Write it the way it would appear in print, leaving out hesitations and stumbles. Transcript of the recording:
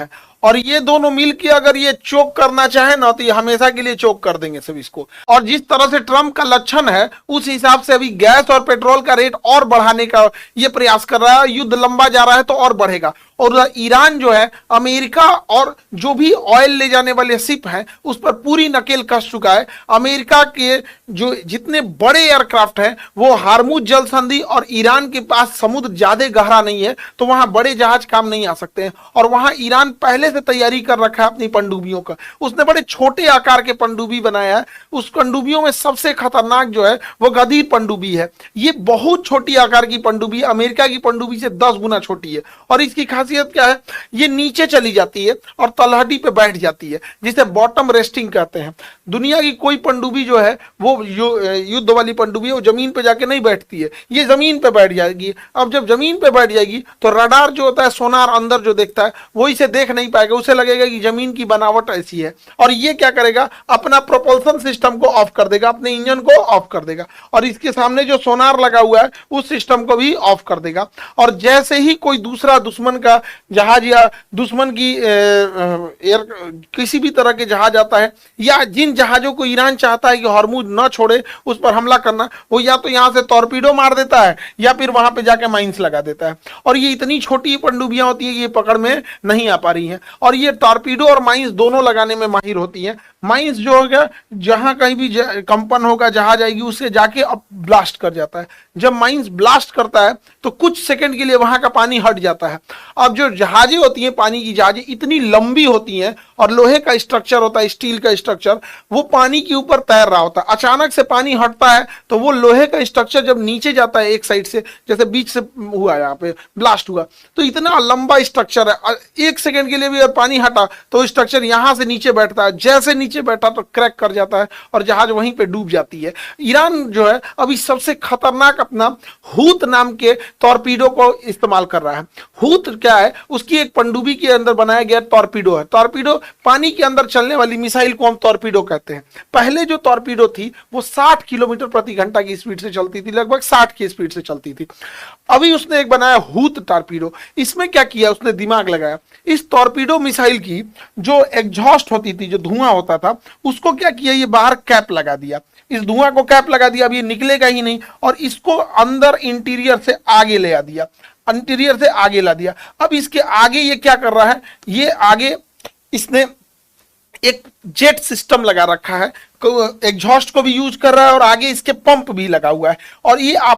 है। और ये दोनों मिलके अगर ये चोक करना चाहे ना तो ये हमेशा के लिए चोक कर देंगे सब इसको। और जिस तरह से ट्रम्प का लक्षण है उस हिसाब से अभी गैस और पेट्रोल का रेट और बढ़ाने का ये प्रयास कर रहा है। युद्ध लंबा जा रहा है तो और बढ़ेगा। और ईरान जो है अमेरिका और जो भी ऑयल ले जाने वाले शिप हैं उस पर पूरी नकेल कस चुका है। अमेरिका के जो जितने बड़े एयरक्राफ्ट हैं वो हार्मुज जल संधि और ईरान के पास समुद्र ज्यादा गहरा नहीं है तो वहां बड़े जहाज काम नहीं आ सकते हैं। और वहां ईरान पहले से तैयारी कर रखा है अपनी पनडुब्बियों का। उसने बड़े छोटे आकार के पनडुब्बी बनाया है। उस पनडुब्बियों में सबसे खतरनाक जो है वो गदीर पनडुब्बी है। ये बहुत छोटी आकार की पनडुब्बी, अमेरिका की पनडुब्बी से 10 गुना छोटी है। और इसकी खासियत क्या है, ये नीचे चली जाती है और तलहटी पे बैठ जाती है जिसे बॉटम रेस्टिंग कहते हैं। दुनिया की कोई पनडुब्बी जो है वो युद्ध वाली पनडुब्बी है वो जमीन पे जाके नहीं बैठती है, ये जमीन पे बैठ जाएगी। अब जब जमीन पे बैठ जाएगी तो रडार जो होता है, सोनार अंदर जो देखता है वो इसे देख नहीं पाएगा, उसे लगेगा कि जमीन की बनावट ऐसी है। और ये क्या करेगा, अपना प्रोपल्सन सिस्टम को ऑफ कर देगा, अपने इंजन को ऑफ कर देगा और इसके सामने जो सोनार लगा हुआ है उस सिस्टम को भी ऑफ कर देगा। और जैसे ही कोई दूसरा दुश्मन का जहाज या दुश्मन की किसी भी तरह के जहाज आता है या जिन जहाजों को ईरान चाहता है कि हॉर्मुज न छोड़े उस पर हमला करना, वो या तो यहां से टॉर्पीडो मार देता है या फिर वहां पे जाके माइंस लगा देता है। और ये इतनी छोटी पनडुब्बियां होती है कि ये पकड़ में नहीं आ पा रही हैं। और ये टॉर्पीडो और माइंस दोनों लगाने में माहिर होती हैं। माइंस जो होगा जहां कहीं भी कंपन होगा जहाज आएगी उससे जाके अब ब्लास्ट कर जाता है। जब माइंस ब्लास्ट करता है तो कुछ सेकंड के लिए वहां का पानी हट जाता है। अब जो जहाजें होती हैं, पानी की जहाजें इतनी लंबी होती हैं और लोहे का स्ट्रक्चर होता है, स्टील का स्ट्रक्चर, वो पानी के ऊपर तैर रहा होता है। अचानक से पानी हटता है तो वो लोहे का स्ट्रक्चर जब नीचे जाता है एक साइड से, जैसे बीच से हुआ यहाँ पे ब्लास्ट हुआ, तो इतना लंबा स्ट्रक्चर है, एक सेकंड के लिए भी अगर पानी हटा तो स्ट्रक्चर यहां से नीचे बैठता है, जैसे नीचे बैठा तो क्रैक कर जाता है और जहाज वहीं पे डूब जाती है। ईरान जो है अभी सबसे खतरनाक अपना हूत नाम के टॉर्पीडो को इस्तेमाल कर रहा है। हूत क्या है, उसकी एक पनडुब्बी के अंदर बनाया गया टॉर्पीडो है। टॉर्पीडो पानी के अंदर चलने वाली मिसाइल को हम टॉर्पीडो कहते हैं। पहले जो टॉर्पीडो थी वो 60 किलोमीटर प्रति घंटा की स्पीड से चलती थी, लगभग 60 की स्पीड से चलती थी। अभी उसने एक बनाया हूत टॉर्पीडो। इसमें क्या किया, उसने दिमाग लगाया। इस टॉर्पीडो मिसाइल की जो एग्जॉस्ट होती थी, जो धुआं होता था, उसको क्या किया, ये बाहर कैप लगा दिया। इस धुआं को कैप लगा दिया, अब ये निकलेगा ही नहीं और इसको अंदर इंटीरियर से आगे ले आ दिया, इंटीरियर से आगे ला दिया। अब इसके आगे ये क्या कर रहा है, ये आगे इसने एक जेट सिस्टम लगा रखा है, एग्जॉस्ट को भी यूज कर रहा है और आगे इसके पंप भी लगा हुआ है। और ये